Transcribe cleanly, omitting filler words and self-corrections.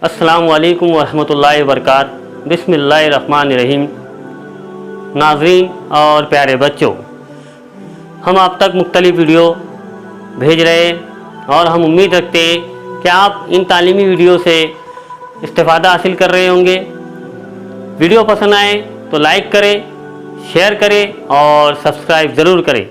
अस्सलामु अलैकुम वरहमतुल्लाहि वबरकातुहू। बिस्मिल्लाहिर्रहमानिर्रहीम। नाज़रीन और प्यारे बच्चों, हम आप तक मुख्तलिफ वीडियो भेज रहे हैं और हम उम्मीद रखते हैं कि आप इन तालीमी वीडियो से इस्तेफ़ादा हासिल कर रहे होंगे। वीडियो पसंद आए तो लाइक करें, शेयर करें और सब्सक्राइब ज़रूर करें।